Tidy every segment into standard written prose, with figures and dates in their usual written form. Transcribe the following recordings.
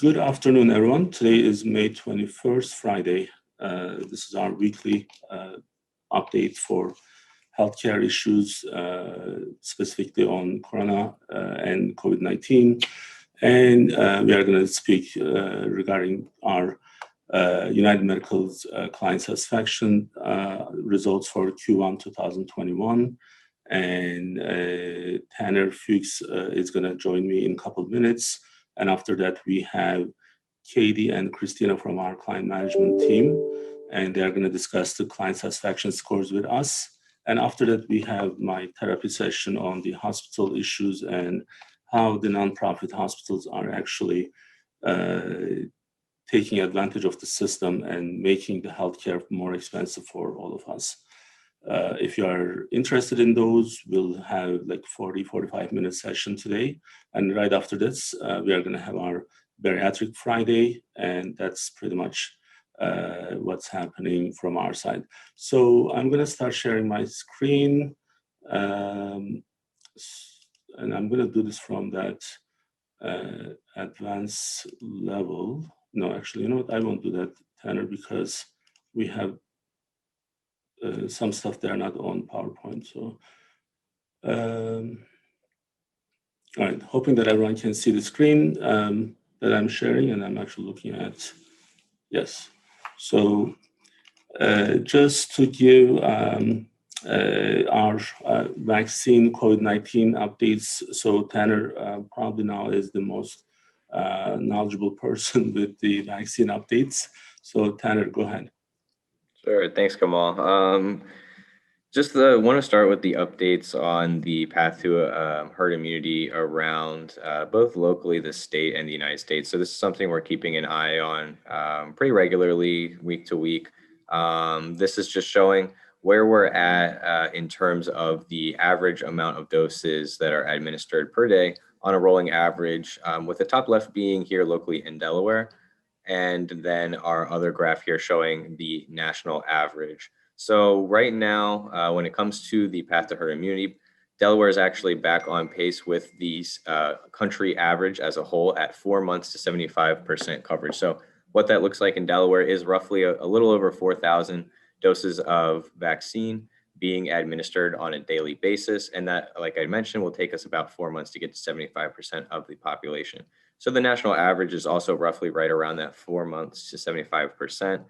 Good afternoon, everyone. Today is May 21st, Friday. This is our weekly update for healthcare issues, specifically on Corona and COVID-19. And we are going to speak regarding our United Medical's client satisfaction results for Q1 2021. And Tanner Fuchs is going to join me in a couple of minutes. And after that, we have Katie and Christina from our client management team, and they're going to discuss the client satisfaction scores with us. And after that, we have my therapy session on the hospital issues and how the nonprofit hospitals are actually taking advantage of the system and making the healthcare more expensive for all of us. If you are interested in those, we'll have like 45 minute session today. And right after this, we are going to have our Bariatric Friday, and that's pretty much what's happening from our side. So I'm going to start sharing my screen. And I'm going to do this from that advanced level. No, actually, you know what? I won't do that, Tanner, because we have some stuff there not on PowerPoint. So, all right, hoping that everyone can see the screen that I'm sharing, and I'm actually looking at, yes. So just to give our vaccine COVID-19 updates. So Tanner probably now is the most knowledgeable person with the vaccine updates. So Tanner, go ahead. Sure. Thanks, Kemal. Just want to start with the updates on the path to herd immunity around both locally, the state, and the United States. So this is something we're keeping an eye on pretty regularly, week to week. This is just showing where we're at in terms of the average amount of doses that are administered per day on a rolling average, with the top left being here locally in Delaware. And then our other graph here showing the national average. So right now, when it comes to the path to herd immunity, Delaware is actually back on pace with the country average as a whole at 4 months to 75% coverage. So what that looks like in Delaware is roughly a little over 4,000 doses of vaccine being administered on a daily basis. And that, like I mentioned, will take us about 4 months to get to 75% of the population. So the national average is also roughly right around that 4 months to 75%,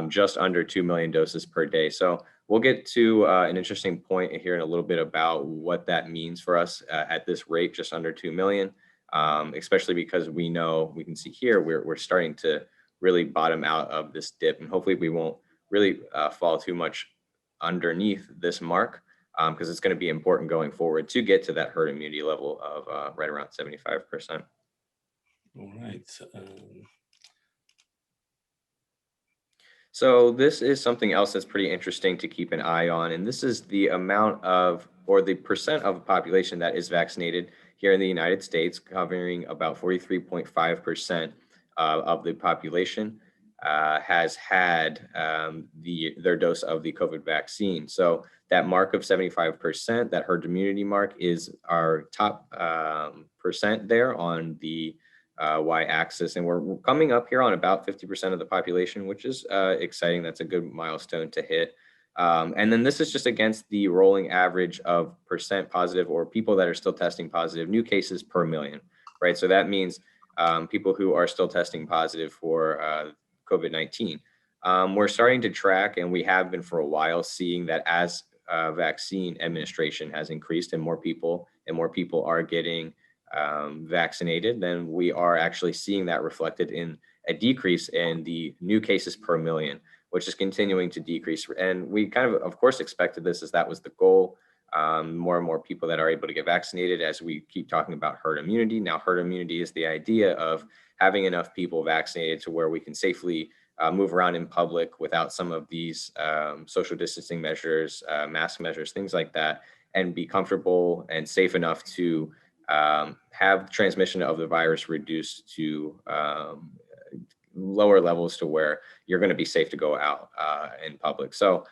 just under 2 million doses per day. So we'll get to an interesting point here in a little bit about what that means for us at this rate, just under 2 million, especially because we know, we can see here, we're starting to really bottom out of this dip, and hopefully we won't really fall too much underneath this mark, because it's going to be important going forward to get to that herd immunity level of right around 75%. All right. So this is something else that's pretty interesting to keep an eye on. And this is the amount of, or the percent of the population that is vaccinated here in the United States, covering about 43.5% of the population has had their dose of the COVID vaccine. So that mark of 75%, that herd immunity mark, is our top percent there on the y-axis, and we're coming up here on about 50% of the population, which is exciting. That's a good milestone to hit. And then this is just against the rolling average of percent positive, or people that are still testing positive, new cases per million, right? So that means people who are still testing positive for COVID-19. We're starting to track, and we have been for a while, seeing that as vaccine administration has increased and more people are getting vaccinated, then we are actually seeing that reflected in a decrease in the new cases per million, which is continuing to decrease. And we kind of course, expected this, as that was the goal. More and more people that are able to get vaccinated as we keep talking about herd immunity. Now, herd immunity is the idea of having enough people vaccinated to where we can safely move around in public without some of these social distancing measures, mask measures, things like that, and be comfortable and safe enough to have transmission of the virus reduced to lower levels to where you're going to be safe to go out in public. So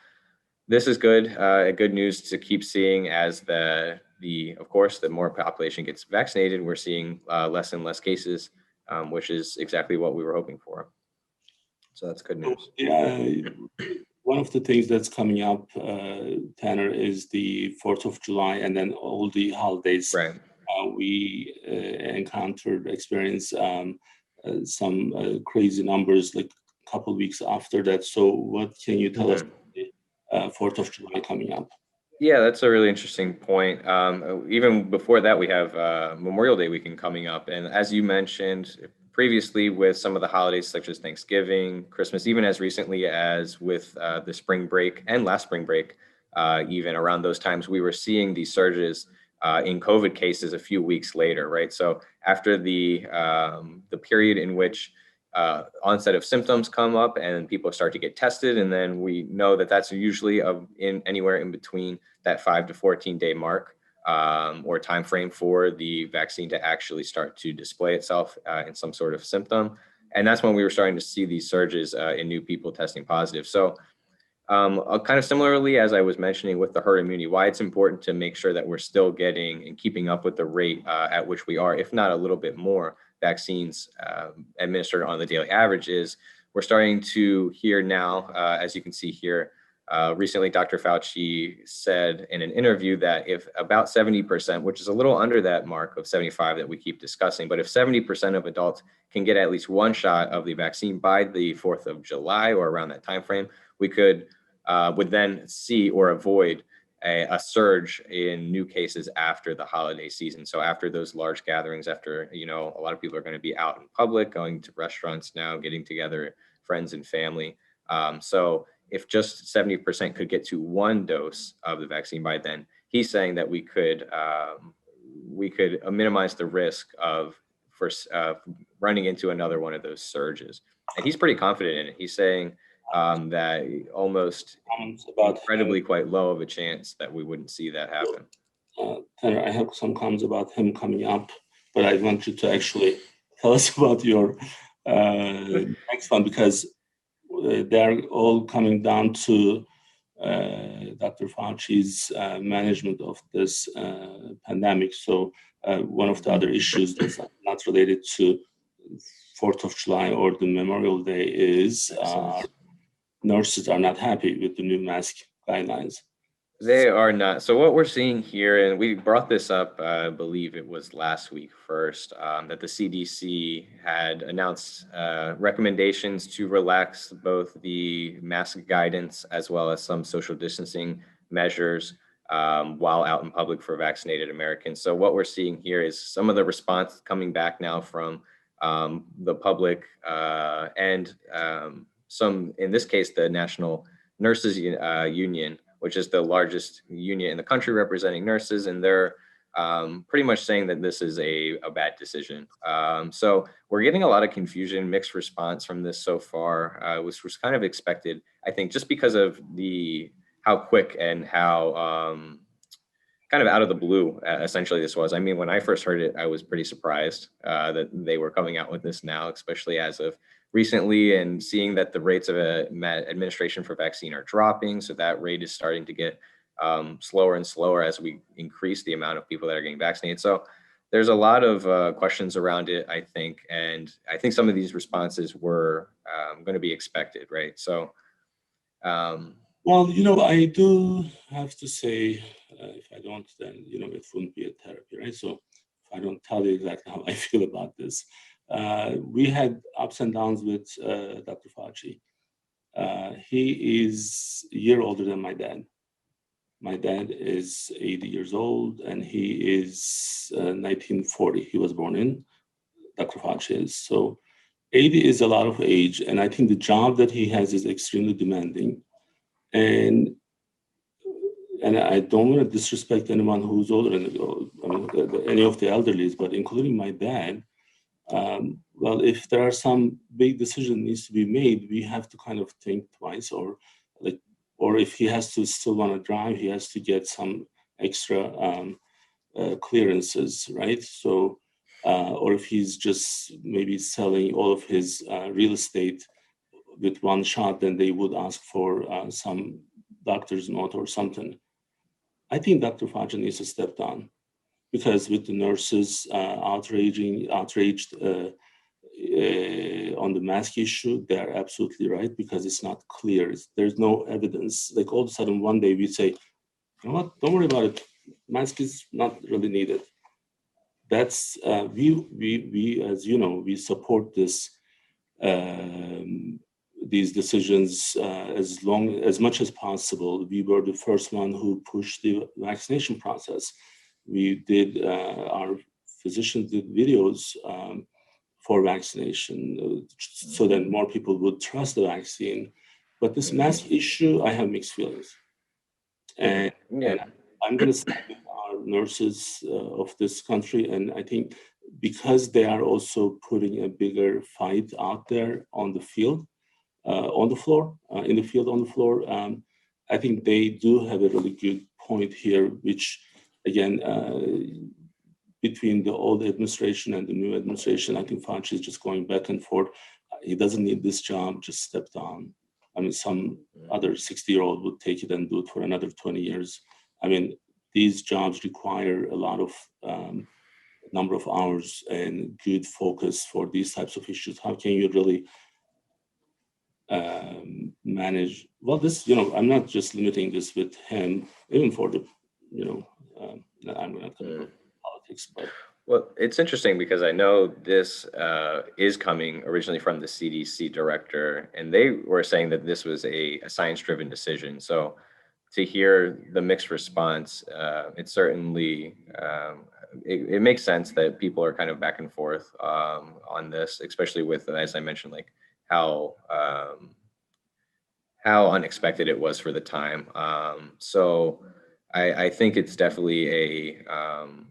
this is good, good news to keep seeing as of course, the more population gets vaccinated, we're seeing less and less cases which is exactly what we were hoping for. So that's good news. Yeah, one of the things that's coming up, Tanner, is the 4th of July and then all the holidays. Right. We experienced some crazy numbers like a couple weeks after that. So what can you tell us about the 4th of July coming up? Yeah, that's a really interesting point. Even before that, we have Memorial Day weekend coming up. And as you mentioned previously, with some of the holidays such as Thanksgiving, Christmas, even as recently as with the spring break and last spring break, even around those times, we were seeing these surges in COVID cases a few weeks later, right? So after the period in which onset of symptoms come up and people start to get tested, and then we know that that's usually in anywhere in between that 5 to 14 day mark or time frame for the vaccine to actually start to display itself in some sort of symptom. And that's when we were starting to see these surges in new people testing positive. So kind of similarly, as I was mentioning with the herd immunity, why it's important to make sure that we're still getting and keeping up with the rate at which we are, if not a little bit more, vaccines administered on the daily average is we're starting to hear now, as you can see here, recently Dr. Fauci said in an interview that if about 70%, which is a little under that mark of 75 that we keep discussing, but if 70% of adults can get at least one shot of the vaccine by the 4th of July or around that time frame, we would then see or avoid a surge in new cases after the holiday season. So after those large gatherings, after, a lot of people are going to be out in public, going to restaurants now, getting together, friends and family. So if just 70% could get to one dose of the vaccine by then, he's saying that we could minimize the risk of running into another one of those surges. And he's pretty confident in it. He's saying that almost incredibly quite low of a chance that we wouldn't see that happen. Tanner, I have some comments about him coming up, but I want you to actually tell us about your next one, because they're all coming down to Dr. Fauci's management of this pandemic. So one of the other issues that's not related to 4th of July or the Memorial Day is nurses are not happy with the new mask guidelines. They are not. So what we're seeing here, and we brought this up, I believe it was last week first, that the CDC had announced recommendations to relax both the mask guidance as well as some social distancing measures while out in public for vaccinated Americans. So what we're seeing here is some of the response coming back now from the public and some, in this case, the National Nurses Union, which is the largest union in the country representing nurses, and they're pretty much saying that this is a bad decision. So we're getting a lot of confusion, mixed response from this so far, which was kind of expected, I think, just because of how quick and how kind of out of the blue, essentially, this was. I mean, when I first heard it, I was pretty surprised that they were coming out with this now, especially as of recently, and seeing that the rates of administration for vaccine are dropping. So that rate is starting to get slower and slower as we increase the amount of people that are getting vaccinated. So there's a lot of questions around it, I think. And I think some of these responses were going to be expected, right? So. Well, I do have to say, if I don't, then, it wouldn't be a therapy, right? So if I don't tell you exactly how I feel about this, we had ups and downs with Dr. Fauci. He is a year older than my dad. My dad is 80 years old, and he is 1940. He was born in, Dr. Fauci is. So 80 is a lot of age, and I think the job that he has is extremely demanding. And I don't want to disrespect anyone who's older than any of the elderlies, but including my dad. Well, if there are some big decision needs to be made, we have to kind of think twice, or if he has to still want to drive, he has to get some extra clearances, right? So, or if he's just maybe selling all of his real estate with one shot, then they would ask for some doctor's note or something. I think Dr. Fujin needs to step down, because with the nurses outraged on the mask issue, they're absolutely right, because it's not clear. There's no evidence. Like all of a sudden one day we say, you know what, don't worry about it. Mask is not really needed. That's, we, as you know, we support this, these decisions as much as possible. We were the first one who pushed the vaccination process. We did, our physicians did videos for vaccination so that more people would trust the vaccine. But this mask issue, I have mixed feelings. And I'm going to say with our nurses of this country, and I think because they are also putting a bigger fight out there on the field, on the floor, in the field, on the floor, I think they do have a really good point here, which again, between the old administration and the new administration, I think Fauci is just going back and forth. He doesn't need this job, just step down. I mean, some other 60-year-old would take it and do it for another 20 years. I mean, these jobs require a lot of number of hours and good focus for these types of issues. How can you really manage? Well, this, you know, I'm not just limiting this with him, even for the, you know, I'm not going to go politics, but. Well, it's interesting because I know this is coming originally from the CDC director, and they were saying that this was a science-driven decision. So to hear the mixed response, it certainly, it makes sense that people are kind of back and forth on this, especially with, as I mentioned, like how unexpected it was for the time. So I think it's definitely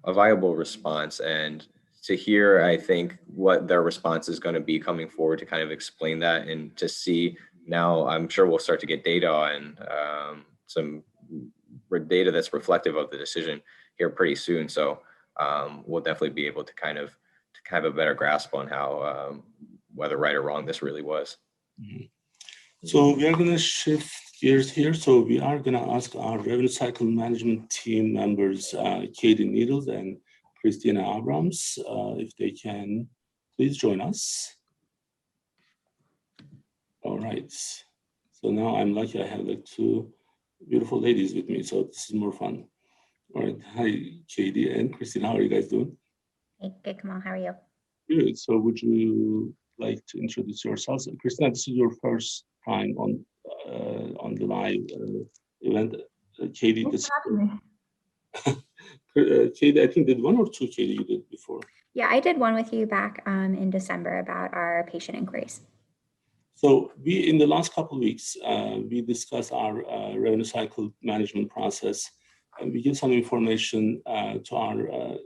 a viable response, and to hear, I think, what their response is going to be coming forward to kind of explain that, and to see now, I'm sure we'll start to get data on some data that's reflective of the decision here pretty soon. So we'll definitely be able to kind of have a better grasp on how whether right or wrong this really was. Mm-hmm. So we are going to shift gears here. So we are going to ask our revenue cycle management team members, Katie Needles and Christiana Abrams, if they can please join us. All right. So now I'm lucky I have like two beautiful ladies with me, so this is more fun. All right. Hi, Katie and Christina. How are you guys doing? Hey, good, Kemal. How are you? Good. So would you like to introduce yourselves? Christina, this is your first time on the live event. Katie, this Katie, I think did one or two, Katie, you did before. Yeah, I did one with you back in December about our patient inquiries. So we, in the last couple of weeks, we discussed our revenue cycle management process, and we give some information to our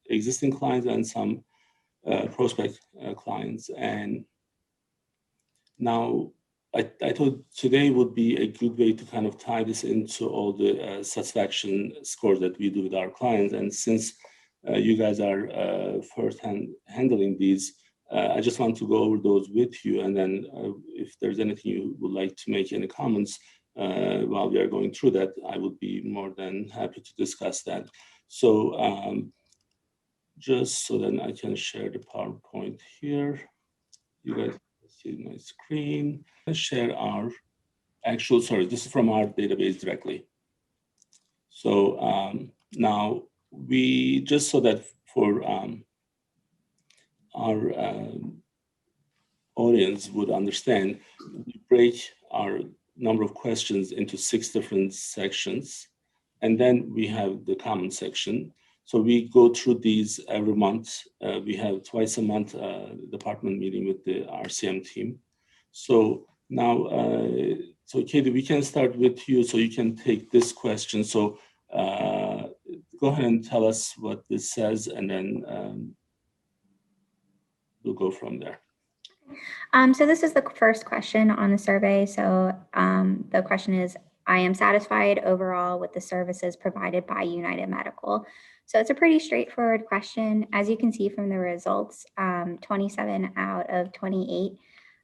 existing clients and some prospect clients. And now I thought today would be a good way to kind of tie this into all the satisfaction scores that we do with our clients. And since you guys are firsthand handling these, I just want to go over those with you. And then if there's anything you would like to make any comments while we are going through that, I would be more than happy to discuss that. So just so that I can share the PowerPoint here. You guys can see my screen. Let's share our actual, sorry, this is from our database directly. So now we, just so that for our audience would understand, we break our number of questions into 6 different sections, and then we have the comment section. So we go through these every month. We have twice a month department meeting with the RCM team. So now, so Katie, we can start with you, so you can take this question. So go ahead and tell us what this says, and then we'll go from there. So this is the first question on the survey. So the question is, I am satisfied overall with the services provided by United Medical. So it's a pretty straightforward question. As you can see from the results, 27 out of 28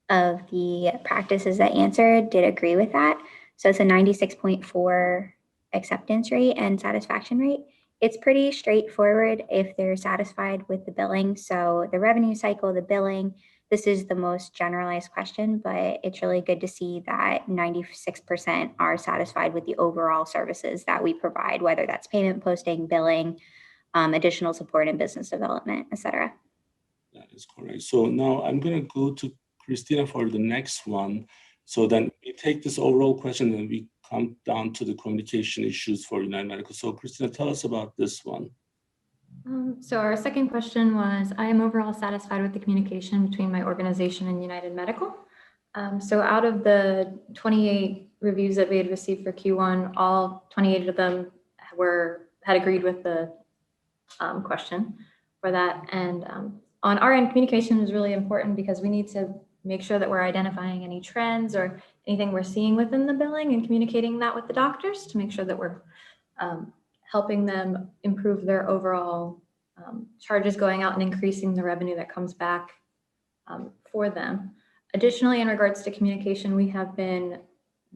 of the practices that answered did agree with that. So it's a 96.4 acceptance rate and satisfaction rate. It's pretty straightforward if they're satisfied with the billing. So the revenue cycle, the billing, this is the most generalized question, but it's really good to see that 96% are satisfied with the overall services that we provide, whether that's payment, posting, billing, additional support in business development, et cetera. That is correct. So now I'm going to go to Christina for the next one. So then we take this overall question and we come down to the communication issues for United Medical. So Christina, tell us about this one. So our second question was, I am overall satisfied with the communication between my organization and United Medical. So out of the 28 reviews that we had received for Q1, all 28 of them had agreed with the question for that. And on our end, communication is really important because we need to make sure that we're identifying any trends or anything we're seeing within the billing and communicating that with the doctors to make sure that we're helping them improve their overall charges going out and increasing the revenue that comes back for them. Additionally, in regards to communication, we have been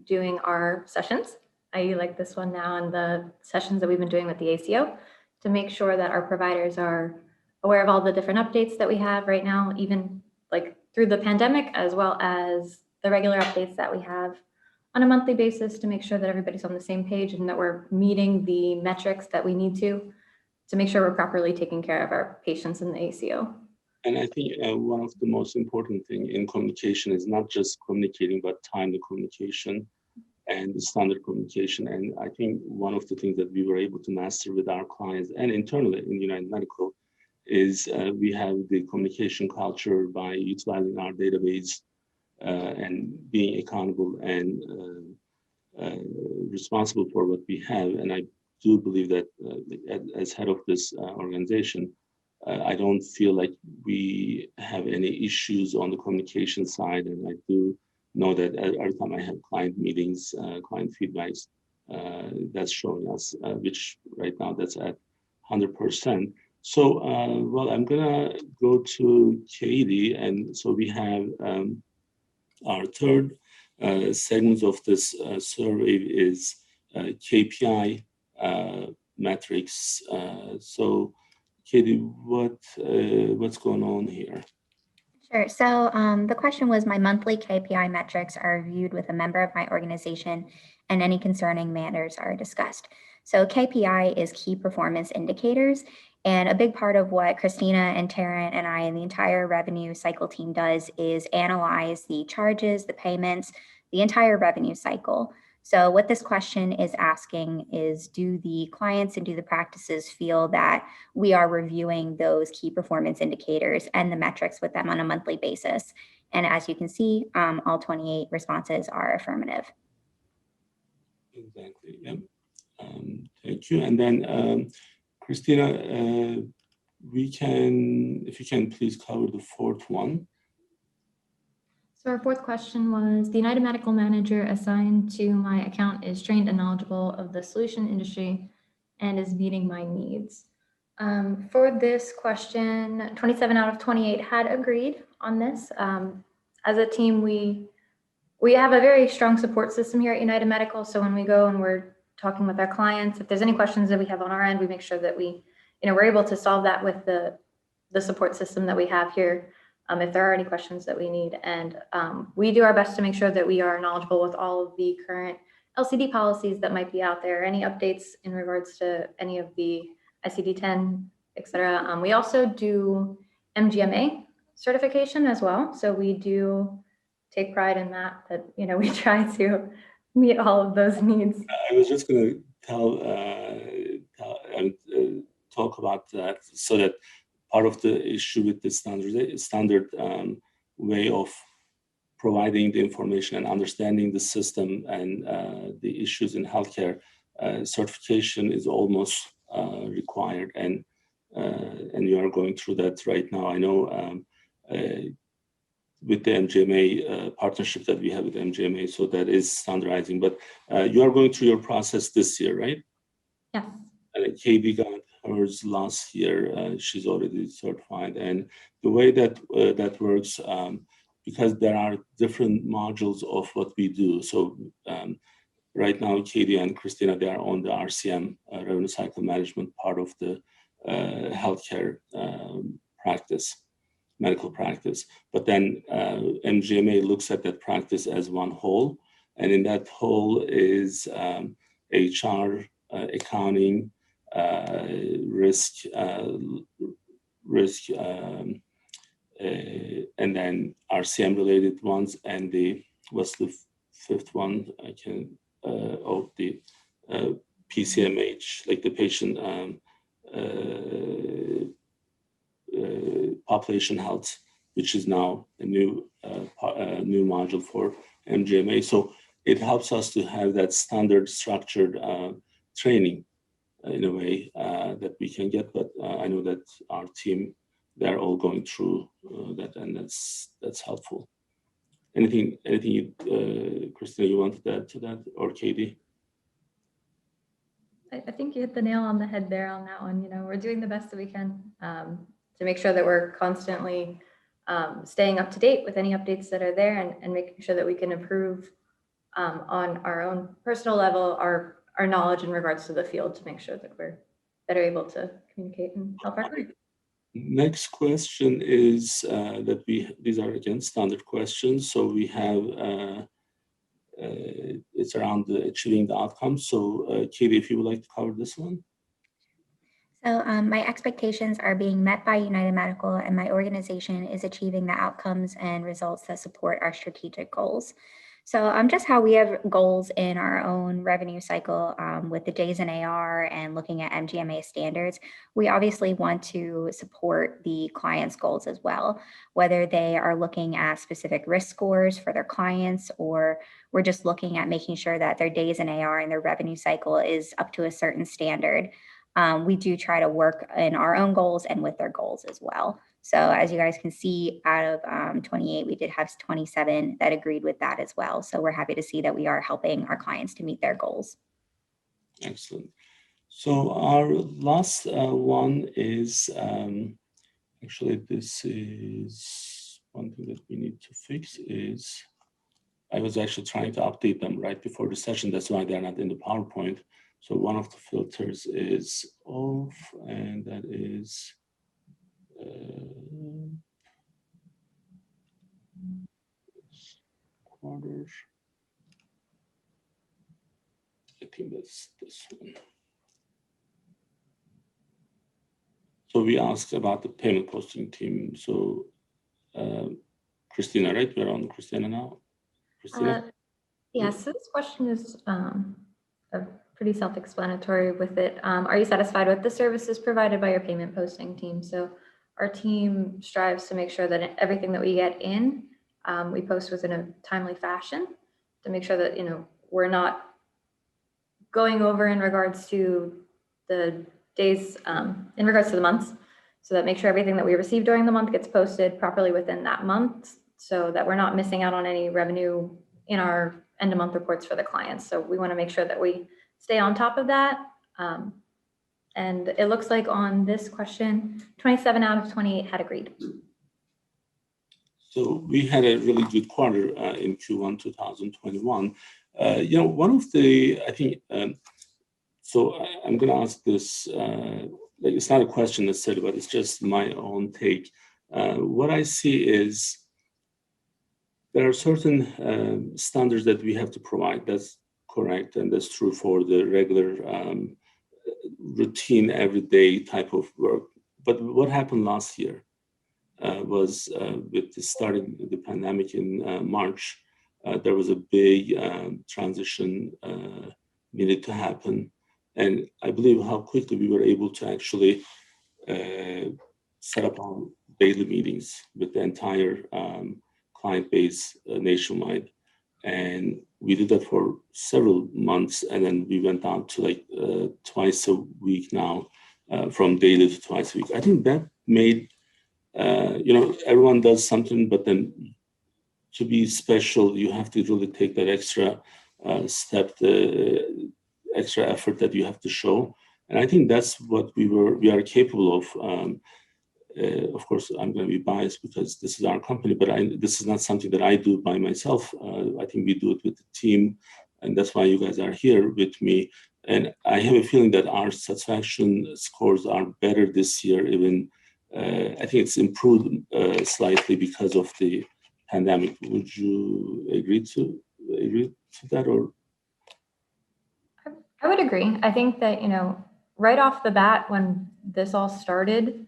doing our sessions, i.e. like this one now, and the sessions that we've been doing with the ACO to make sure that our providers are aware of all the different updates that we have right now, even like through the pandemic, as well as the regular updates that we have on a monthly basis to make sure that everybody's on the same page and that we're meeting the metrics that we need to make sure we're properly taking care of our patients in the ACO. And I think one of the most important thing in communication is not just communicating, but timely communication and the standard communication. And I think one of the things that we were able to master with our clients and internally in United Medical is we have the communication culture by utilizing our database and being accountable and responsible for what we have. And I do believe that as head of this organization, I don't feel like we have any issues on the communication side. And I do know that every time I have client meetings, client feedbacks, that's showing us, which right now that's at 100%. So, well, I'm gonna go to Katie. And so we have our third segment of this survey is KPI metrics. So, Katie, what's going on here? Sure. So the question was, my monthly KPI metrics are reviewed with a member of my organization and any concerning matters are discussed. So KPI is key performance indicators. And a big part of what Christina and Taryn and I and the entire revenue cycle team does is analyze the charges, the payments, the entire revenue cycle. So what this question is asking is, do the clients and do the practices feel that we are reviewing those key performance indicators and the metrics with them on a monthly basis? And as you can see, all 28 responses are affirmative. Exactly. Yeah. Thank you. And then Christina, if you can please cover the fourth one. So our fourth question was, the United Medical manager assigned to my account is trained and knowledgeable of the solution industry and is meeting my needs. For this question, 27 out of 28 had agreed on this. As a team, we have a very strong support system here at United Medical. So when we go and we're talking with our clients, if there's any questions that we have on our end, we make sure that we're able to solve that with the support system that we have here. If there are any questions that we need. And we do our best to make sure that we are knowledgeable with all of the current LCD policies that might be out there, any updates in regards to any of the ICD-10, et cetera. We also do MGMA certification as well. So we do take pride in that we try to meet all of those needs. I was just going to talk about that, so that part of the issue with the standard way of providing the information and understanding the system and the issues in healthcare, certification is almost required, and you are going through that right now. I know with the MGMA partnership that we have with MGMA, so that is standardizing. But you are going through your process this year, right? Yes. Katie got hers last year. She's already certified, and the way that that works, because there are different modules of what we do. So right now, Katie and Christina, they are on the RCM, revenue cycle management part of the healthcare practice. medical practice. But then MGMA looks at that practice as one whole, and in that whole is HR, accounting, risk, and then RCM related ones, and what's the fifth one? I can the PCMH, like the patient population health, which is now a new module for MGMA. So it helps us to have that standard structured training in a way that we can get. But I know that our team, they're all going through that, and that's helpful. Anything, Christina, you wanted to add to that, or Katie? I think you hit the nail on the head there on that one. You know, we're doing the best that we can to make sure that we're constantly staying up to date with any updates that are there, and making sure that we can improve on our own personal level, our knowledge in regards to the field, to make sure that we're better able to communicate and help our clients. Next question is that these are again standard questions. So we have it's around achieving the outcomes. So Katie, if you would like to cover this one. So my expectations are being met by United Medical, and my organization is achieving the outcomes and results that support our strategic goals. So just how we have goals in our own revenue cycle with the days in AR and looking at MGMA standards, we obviously want to support the client's goals as well, whether they are looking at specific risk scores for their clients, or we're just looking at making sure that their days in AR and their revenue cycle is up to a certain standard. We do try to work in our own goals and with their goals as well. So as you guys can see, out of 28, we did have 27 that agreed with that as well. So we're happy to see that we are helping our clients to meet their goals. Excellent. So our last one is, actually this is one thing that we need to fix is, I was actually trying to update them right before the session. That's why they're not in the PowerPoint. So one of the filters is off, and that is quarter. I think that's this one. So we asked about the payment posting team. So Christina, right? We're on Christina now. Christina? Yeah, so this question is pretty self-explanatory with it. Are you satisfied with the services provided by your payment posting team? So our team strives to make sure that everything that we get in, we post within a timely fashion to make sure that, you know, we're not going over in regards to the days, in regards to the months, so that make sure everything that we receive during the month gets posted properly within that month, so that we're not missing out on any revenue in our end of month reports for the clients. So we want to make sure that we stay on top of that. And it looks like on this question, 27 out of 28 had agreed. So we had a really good quarter in Q1 2021. You know, one of the, I think, so I'm going to ask this, like it's not a question necessarily, but it's just my own take. What I see is there are certain standards that we have to provide. That's correct, and that's true for the regular routine, everyday type of work. But what happened last year was with the starting the pandemic in March, there was a big transition needed to happen. And I believe how quickly we were able to actually set up our daily meetings with the entire client base nationwide. And we did that for several months, and then we went down to like twice a week now, from daily to twice a week. I think that made, you know, everyone does something, but then to be special, you have to really take that extra step, the extra effort that you have to show. And I think that's what we are capable of. Of course, I'm going to be biased because this is our company, but this is not something that I do by myself. I think we do it with the team, and that's why you guys are here with me. And I have a feeling that our satisfaction scores are better this year, even I think it's improved slightly because of the pandemic. Would you agree to that, or? I would agree. I think that, right off the bat, when this all started,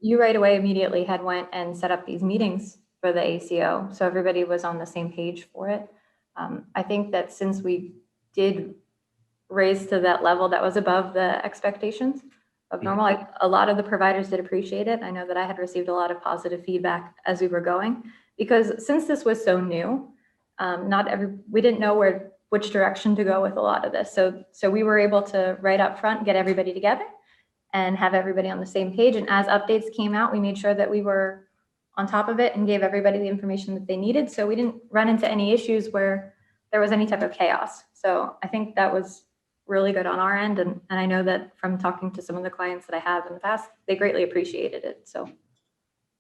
you right away immediately had went and set up these meetings for the ACO. So everybody was on the same page for it. I think that since we did raise to that level that was above the expectations of normal, a lot of the providers did appreciate it. I know that I had received a lot of positive feedback as we were going, because since this was so new, we didn't know which direction to go with a lot of this. So we were able to right up front get everybody together and have everybody on the same page. And as updates came out, we made sure that we were on top of it and gave everybody the information that they needed. So we didn't run into any issues where there was any type of chaos. So I think that was really good on our end. And I know that from talking to some of the clients that I have in the past, they greatly appreciated it. So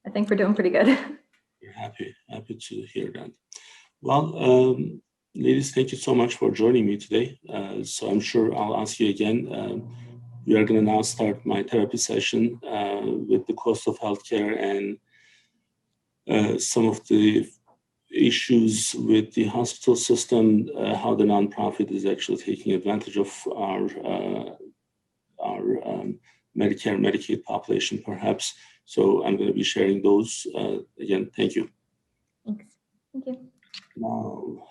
I think we're doing pretty good. We're happy to hear that. Well, ladies, thank you so much for joining me today. So I'm sure I'll ask you again. We are going to now start my therapy session with the cost of healthcare and some of the issues with the hospital system, how the nonprofit is actually taking advantage of our Medicare, Medicaid population, perhaps. So I'm going to be sharing those. Again, thank you. Thanks. Thank you. Now,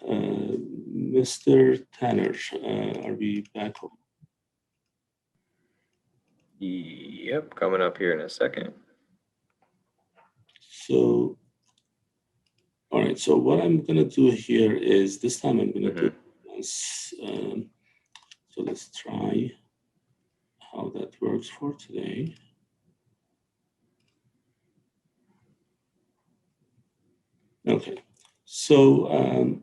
Mr. Tanner, are we back? Yep, coming up here in a second. So, all right, so what I'm going to do here is this time I'm going to do this. So let's try how that works for today. Okay, so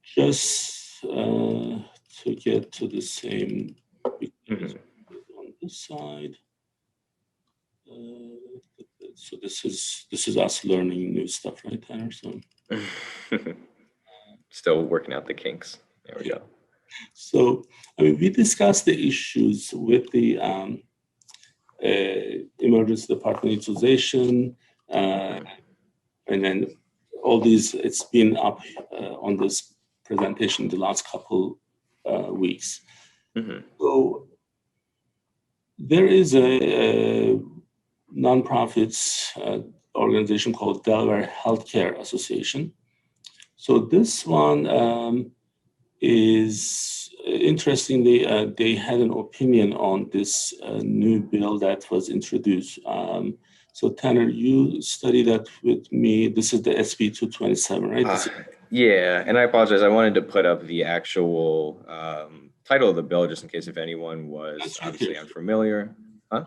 just to get to the same on this side. So this is us learning new stuff, right, Tanner? So still working out the kinks. There we go. So I mean, we discussed the issues with the emergency department utilization, and then all these. It's been up on this presentation the last couple weeks. So there is a nonprofit organization called Delaware Healthcare Association. So this one is interestingly, they had an opinion on this new bill that was introduced. So Tanner, you studied that with me. This is the SB 227, right? Yeah, and I apologize. I wanted to put up the actual title of the bill just in case if anyone was obviously unfamiliar. Huh?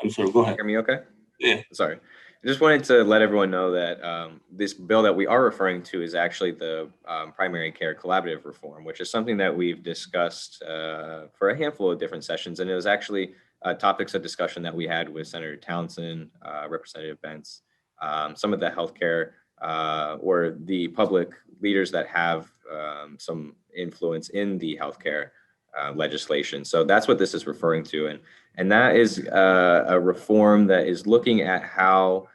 I'm sorry, go ahead. Hear me okay? Yeah. Sorry. I just wanted to let everyone know that this bill that we are referring to is actually the primary care collaborative reform, which is something that we've discussed for a handful of different sessions. And it was actually topics of discussion that we had with Senator Townsend, Representative Bentz, some of the healthcare or the public leaders that have some influence in the healthcare legislation. So that's what this is referring to. And that is a reform that is looking at how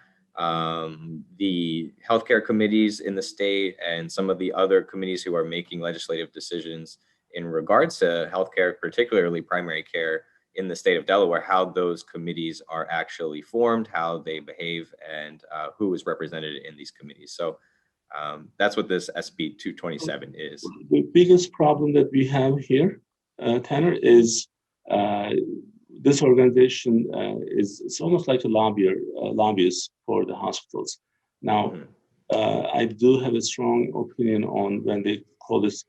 the healthcare committees in the state and some of the other committees who are making legislative decisions in regards to healthcare, particularly primary care in the state of Delaware, how those committees are actually formed, how they behave, and who is represented in these committees. So that's what this SB 227 is. The biggest problem that we have here, Tanner, is this organization it's almost like a lobbyist for the hospitals. Now, I do have a strong opinion on when they call this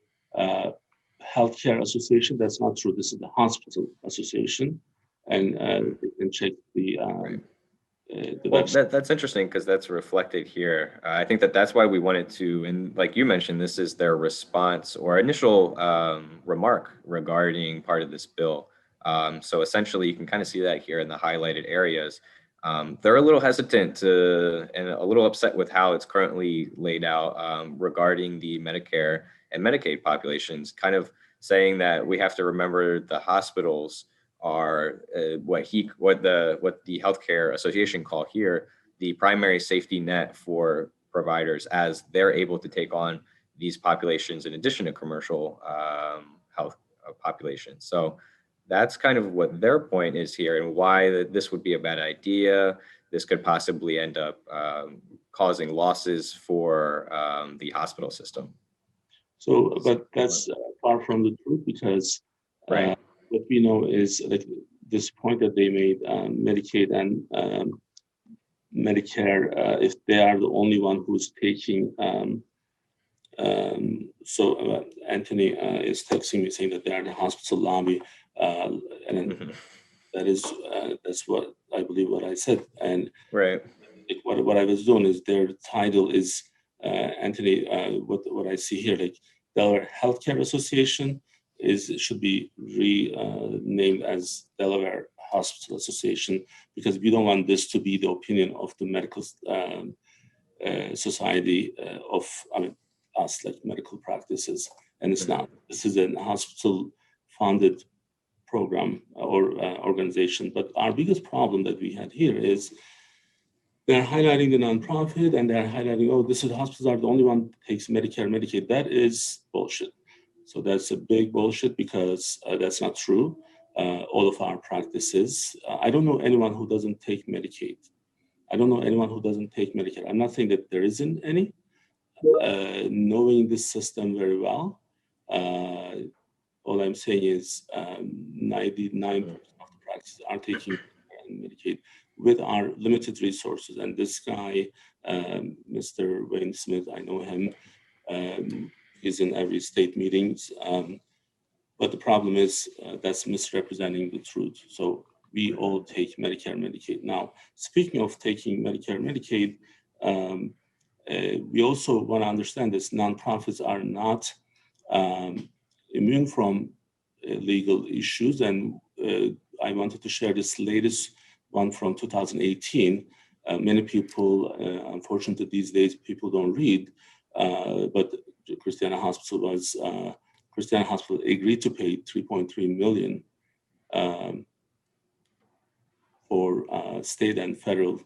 healthcare association. That's not true. This is the hospital association, and you can check the well, that's interesting because that's reflected here. I think that's why we wanted to, and like you mentioned, this is their response or initial remark regarding part of this bill. So essentially, you can kind of see that here in the highlighted areas. They're a little hesitant to and a little upset with how it's currently laid out regarding the Medicare and Medicaid populations, kind of saying that we have to remember the hospitals are what the Healthcare Association call here the primary safety net for providers, as they're able to take on these populations in addition to commercial health populations. So that's kind of what their point is here, and why this would be a bad idea. This could possibly end up causing losses for the hospital system. So, but that's far from the truth, because Right. what we know is like this point that they made, Medicaid and Medicare, if they are the only one who's taking, Anthony is texting me saying that they are the hospital lobby, and then that's what I believe what I said. And Right. what I was doing is their title is Anthony. What I see here, like Delaware Healthcare Association, should be renamed as Delaware Hospital Association, because we don't want this to be the opinion of the medical society of us, like medical practices, and it's not. This is a hospital-funded program or organization. But our biggest problem that we had here is they're highlighting the nonprofit, and they're highlighting, oh, this is hospitals are the only one that takes Medicare, Medicaid. That is bullshit. So that's a big bullshit, because that's not true. All of our practices, I don't know anyone who doesn't take Medicaid. I don't know anyone who doesn't take Medicare. I'm not saying that there isn't any. Knowing this system very well, all I'm saying is 99% of the practices are taking Medicaid with our limited resources. And this guy, Mr. Wayne Smith, I know him. He's in every state meetings. But the problem is that's misrepresenting the truth. So we all take Medicare, Medicaid. Now, speaking of taking Medicare, Medicaid, we also want to understand this: nonprofits are not immune from legal issues. And I wanted to share this latest one from 2018. Many people, unfortunately these days, people don't read, but Christiana Hospital agreed to pay $3.3 million for state and federal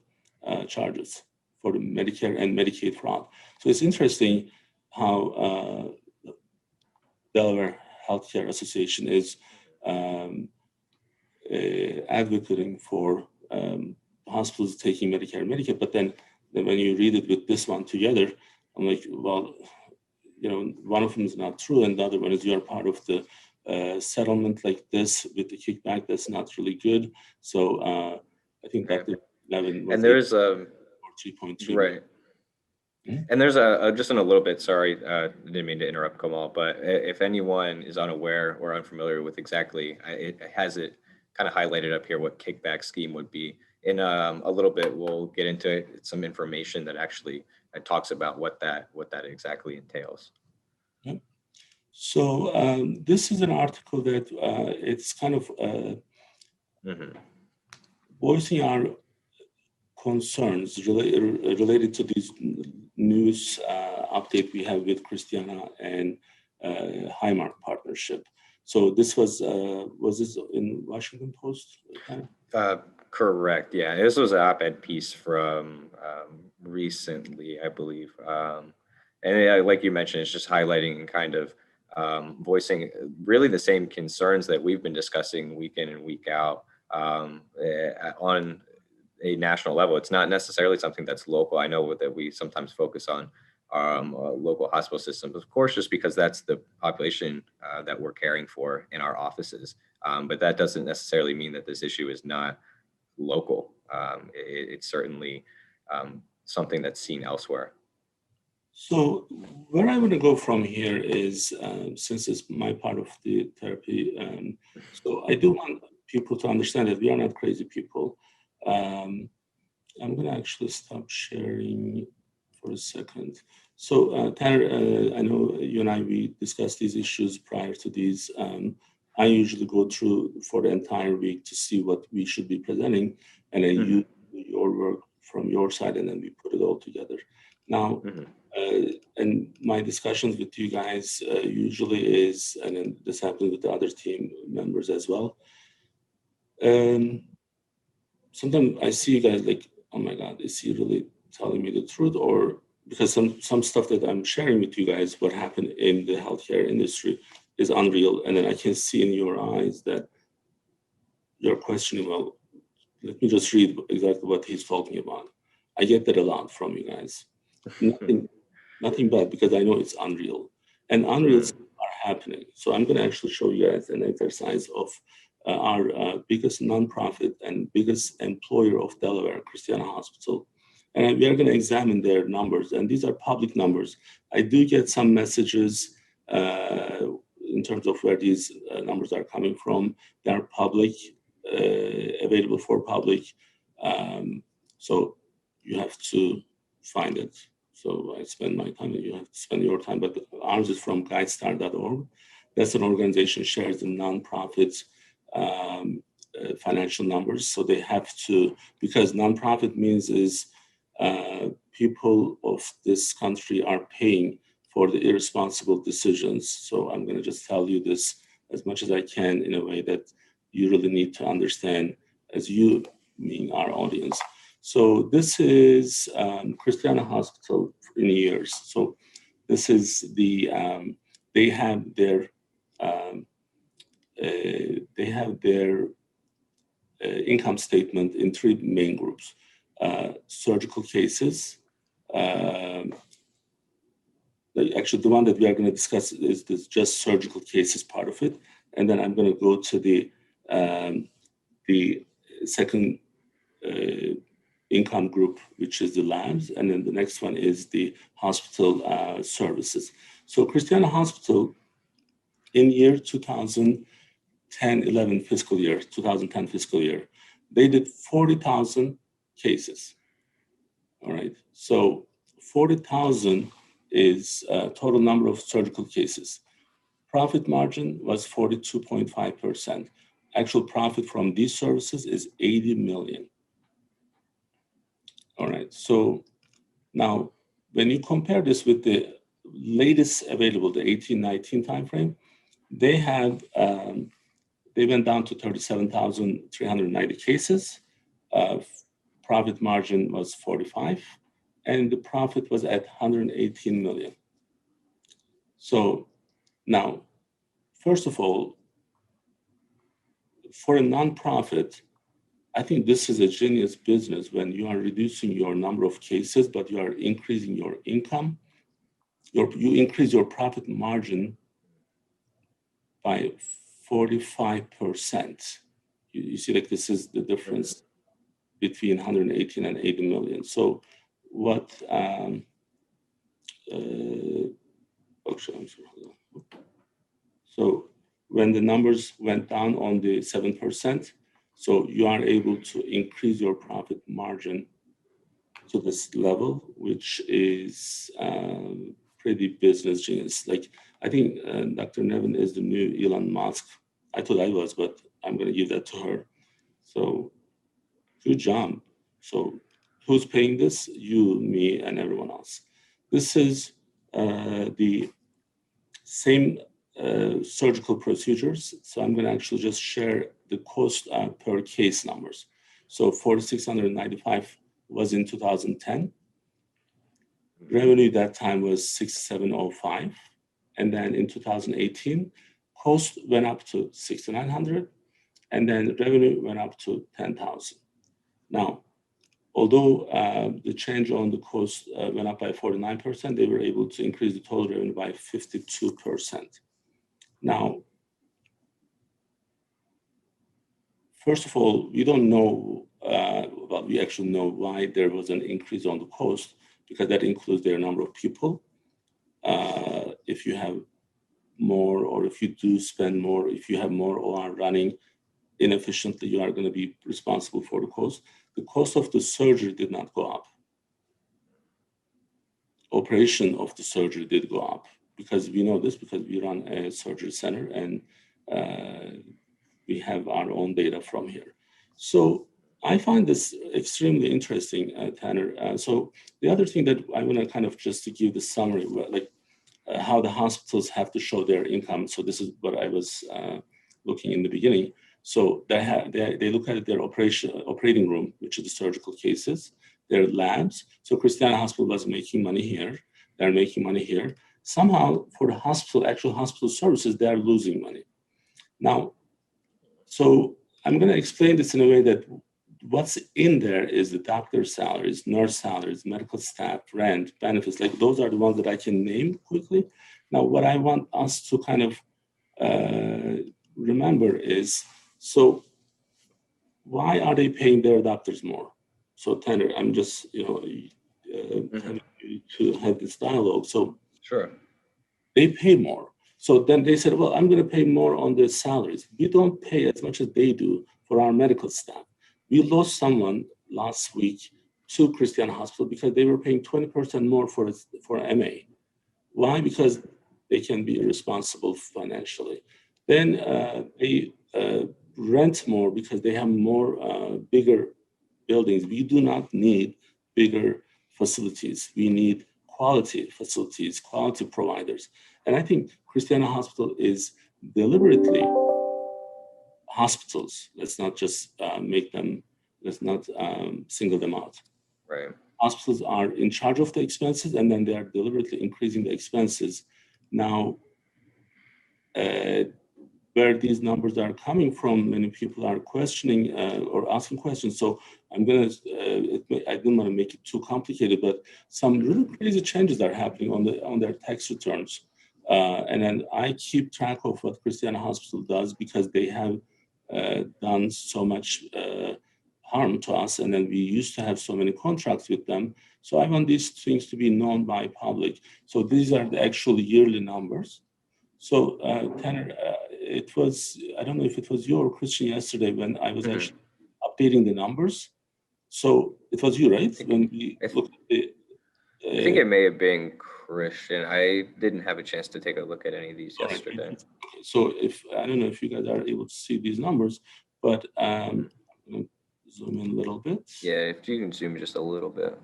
charges for the Medicare and Medicaid fraud. So it's interesting how Delaware Healthcare Association is advocating for hospitals taking Medicare and Medicaid, but then when you read it with this one together, I'm like, well, one of them is not true, and the other one is you're part of the settlement like this with the kickback. That's not really good. So I think Dr. Levin was, and there's a 3.3. right. And there's just in a little bit, sorry, didn't mean to interrupt Kemal, but if anyone is unaware or unfamiliar with exactly, it has it kind of highlighted up here what kickback scheme would be. In a little bit, we'll get into some information that actually talks about what that exactly entails. Yep. So this is an article that it's kind of voicing our concerns related to this news update we have with Christiana and Highmark partnership. So this was this in Washington Post? Correct. Yeah, this was an op-ed piece from recently, I believe. And like you mentioned, it's just highlighting and kind of voicing really the same concerns that we've been discussing week in and week out on a national level. It's not necessarily something that's local. I know that we sometimes focus on local hospital systems, of course, just because that's the population that we're caring for in our offices. But that doesn't necessarily mean that this issue is not local. It's certainly something that's seen elsewhere. So where I want to go from here is, since it's my part of the therapy, so I do want people to understand that we are not crazy people. I'm going to actually stop sharing for a second. So Tanner, I know you and we discussed these issues prior to these. I usually go through for the entire week to see what we should be presenting, and then you do your work from your side, and then we put it all together. Now, and my discussions with you guys usually is, and then this happens with the other team members as well, Sometimes I see you guys like, oh my God, is he really telling me the truth? Or because some stuff that I'm sharing with you guys, what happened in the healthcare industry is unreal. And then I can see in your eyes that you're questioning, well, let me just read exactly what he's talking about. I get that a lot from you guys. Nothing bad, because I know it's unreal. And unreal things are happening. So I'm going to actually show you guys an exercise of our biggest nonprofit and biggest employer of Delaware, Christiana Hospital. And we are going to examine their numbers. And these are public numbers. I do get some messages in terms of where these numbers are coming from. They are public, available for public. So you have to find it. So I spend my time, and you have to spend your time. But ours is from guidestar.org. That's an organization shares the nonprofits financial numbers. So they have to, because nonprofit means is people of this country are paying for the irresponsible decisions. So I'm going to just tell you this as much as I can in a way that you really need to understand, as you mean our audience. So this is Christiana Hospital in years. So this is the they have their income statement in three main groups: surgical cases. Actually, the one that we are going to discuss is this just surgical cases part of it, and then I'm going to go to the second income group, which is the labs, and then the next one is the hospital services. So Christiana Hospital in year 2010-11 fiscal year, 2010 fiscal year, they did 40,000 cases. All right, so 40,000 is total number of surgical cases. Profit margin was 42.5%. Actual profit from these services is 80 million. All right, so now when you compare this with the latest available, the 18-19 timeframe, they have they went down to 37,390 cases. Profit margin was 45, and the profit was at 118 million. So now, first of all, for a nonprofit, I think this is a genius business when you are reducing your number of cases, but you are increasing your income. You increase your profit margin by 45%. You see, like this is the difference between 118 and 80 million. So what, so when the numbers went down on the 7%, so you are able to increase your profit margin to this level, which is pretty business genius. Like, I think Dr. Nevin is the new Elon Musk. I thought I was, but I'm going to give that to her. So good job. So who's paying this? You, me, and everyone else. This is the same surgical procedures. So I'm going to actually just share the cost per case numbers. So 4,695 was in 2010. Revenue that time was 6,705. And then in 2018, cost went up to 6,900. And then revenue went up to 10,000. Now, although the change on the cost went up by 49%, they were able to increase the total revenue by 52%. Now, first of all, we don't know, well, we actually know why there was an increase on the cost, because that includes their number of people. If you have more, or if you do spend more, if you have more OR running inefficiently, you are going to be responsible for the cost. The cost of the surgery did not go up. Operation of the surgery did go up, because we know this, because we run a surgery center and we have our own data from here. So I find this extremely interesting, Tanner. So the other thing that I want to kind of just to give the summary, like how the hospitals have to show their income. So this is what I was looking in the beginning. So they look at their operating room, which is the surgical cases, their labs. So Christiana Hospital was making money here. They're making money here. Somehow for the hospital, actual hospital services, they're losing money. Now, so I'm going to explain this in a way that what's in there is the doctor's salaries, nurse salaries, medical staff, rent, benefits. Like those are the ones that I can name quickly. Now, what I want us to kind of remember is, so why are they paying their doctors more? So Tanner, I'm just, having to have this dialogue. So Sure. they pay more. So then they said, well, I'm going to pay more on their salaries. We don't pay as much as they do for our medical staff. We lost someone last week to Christiana Hospital because they were paying 20% more for MA. Why? Because they can be responsible financially. Then they rent more because they have more bigger buildings. We do not need bigger facilities. We need quality facilities, quality providers. And I think Christiana Hospital is deliberately hospitals. Let's not just let's not single them out. Right. Hospitals are in charge of the expenses, and then they are deliberately increasing the expenses. Now, where these numbers are coming from, many people are questioning or asking questions. So I didn't want to make it too complicated, but some really crazy changes are happening on their tax returns. And then I keep track of what Christiana Hospital does because they have done so much harm to us, and then we used to have so many contracts with them. So I want these things to be known by public. So these are the actual yearly numbers. So Tanner, it was, I don't know if it was you or Christian yesterday when I was actually updating the numbers. So it was you, right? When we looked at the, I think it may have been Christian. I didn't have a chance to take a look at any of these yesterday. Right. So I don't know if you guys are able to see these numbers, but I'm going to zoom in a little bit. Yeah, if you can zoom just a little bit.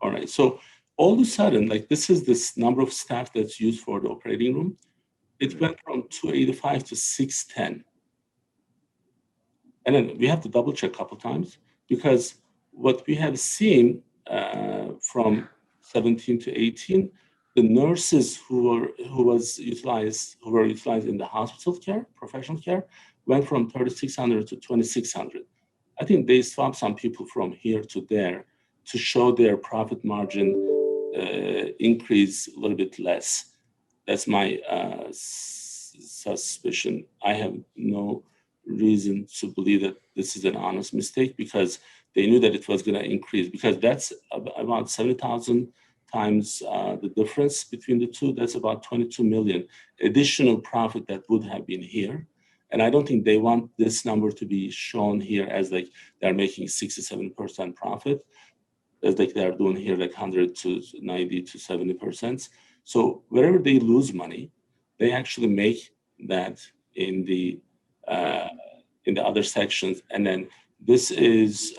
All right. So all of a sudden, like this number of staff that's used for the operating room, it went from 285 to 610. And then we have to double check a couple times because what we have seen from 17 to 18, the nurses who were utilized in the hospital care, professional care, went from 3,600 to 2,600. I think they swapped some people from here to there to show their profit margin increase a little bit less. That's my suspicion. I have no reason to believe that this is an honest mistake because they knew that it was going to increase, because that's about 70,000 times the difference between the two. That's about 22 million additional profit that would have been here. And I don't think they want this number to be shown here as like they're making 67% profit, as like they're doing here like 100 to 90 to 70%. So wherever they lose money, they actually make that in the other sections. And then this is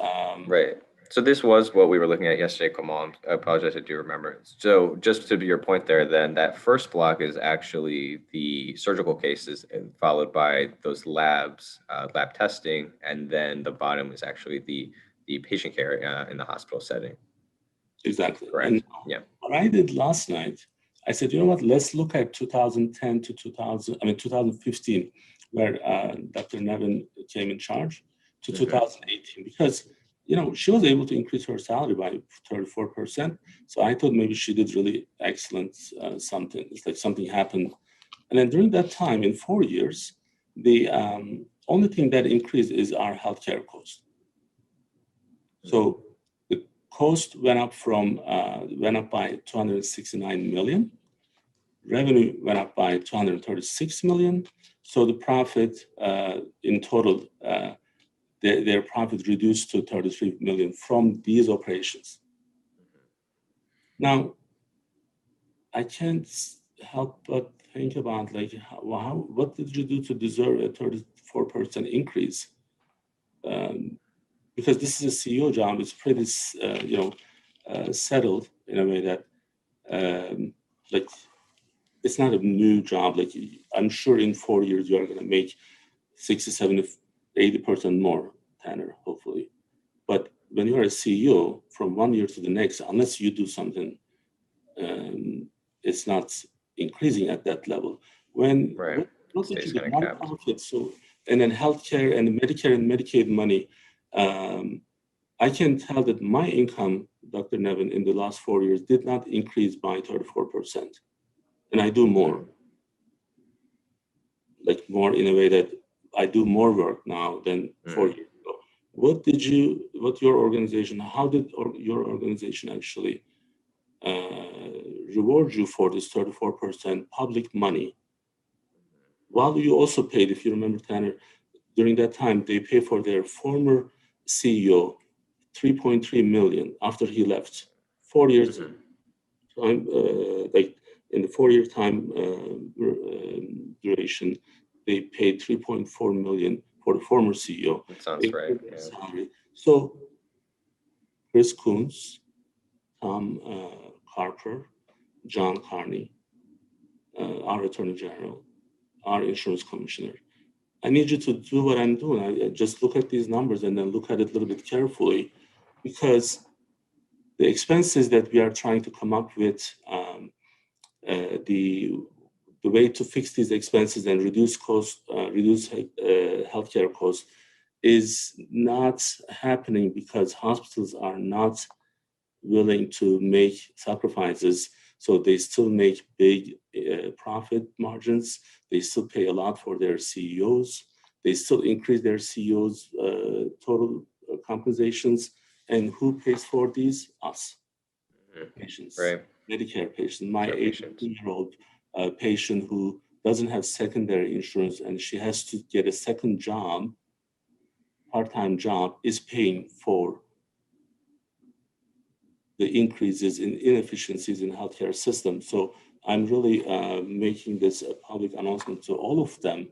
right. So this was what we were looking at yesterday, Kamal. I apologize, I do remember. So just to your point there, then that first block is actually the surgical cases, and followed by those labs, lab testing, and then the bottom is actually the patient care in the hospital setting. Exactly. Correct. And yeah. What I did last night, I said, you know what? Let's look at 2010 to 2015, where Dr. Nevin came in charge, to 2018, because she was able to increase her salary by 34%. So I thought maybe she did really excellent something. It's like something happened. And then during that time, in 4 years, the only thing that increased is our healthcare cost. So the cost went up by 269 million. Revenue went up by 236 million. So the profit in total, their profit reduced to 33 million from these operations. Now, I can't help but think about like, what did you do to deserve a 34% increase? Because this is a CEO job, it's pretty, settled in a way that, like, it's not a new job. Like, I'm sure in 4 years you are going to make 60, 70, 80% more, Tanner, hopefully. But when you're a CEO, from 1 year to the next, unless you do something, it's not increasing at that level. When Right. not that Stays you get kinda capped. nonprofit, so and then healthcare and Medicare and Medicaid money, I can tell that my income, Dr. Nevin, in the last 4 years did not increase by 34%, and I do more, like more in a way that I do more work now than 4 years ago. What your organization, how did your organization actually reward you for this 34% public money? While you also paid, if you remember, Tanner, during that time, they pay for their former CEO 3.3 million after he left. 4 years time, like in the 4 year time duration, they paid 3.4 million for the former CEO. That sounds right. Yeah. Salary. So Chris Coons, Tom Carper, John Carney, our Attorney General, our Insurance Commissioner. I need you to do what I'm doing. I just look at these numbers and then look at it a little bit carefully, because the expenses that we are trying to come up with, the way to fix these expenses and reduce costs, reduce healthcare costs, is not happening because hospitals are not willing to make sacrifices. So they still make big profit margins. They still pay a lot for their CEOs. They still increase their CEOs' total compensations. And who pays for these? Us, patients, Right. Medicare patients. My Care patients. 18-year-old patient who doesn't have secondary insurance and she has to get a second job, part-time job, is paying for the increases in inefficiencies in healthcare system. So I'm really making this a public announcement to all of them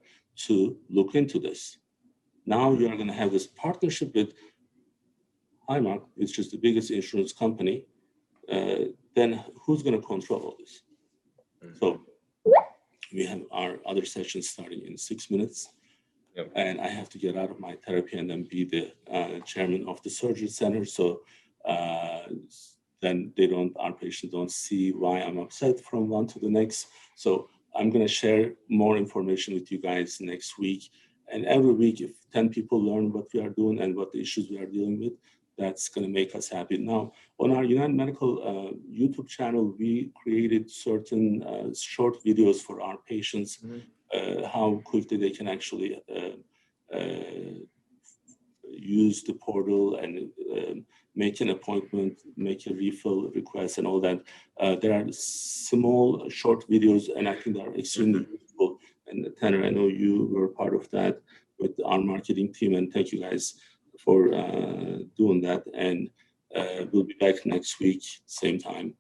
to look into this. Now you are going to have this partnership with Highmark, which is the biggest insurance company. Then who's going to control all this? So we have our other session starting in 6 minutes. Yep. And I have to get out of my therapy and then be the chairman of the surgery center. So then our patients don't see why I'm upset from one to the next. So I'm going to share more information with you guys next week. And every week, if 10 people learn what we are doing and what the issues we are dealing with, that's going to make us happy. Now, on our United Medical YouTube channel, we created certain short videos for our patients, how quickly they can actually use the portal and make an appointment, make a refill request and all that. There are small, short videos, and I think they're extremely useful. And Tanner, I know you were part of that with our marketing team, and thank you guys for doing that. And we'll be back next week, same time.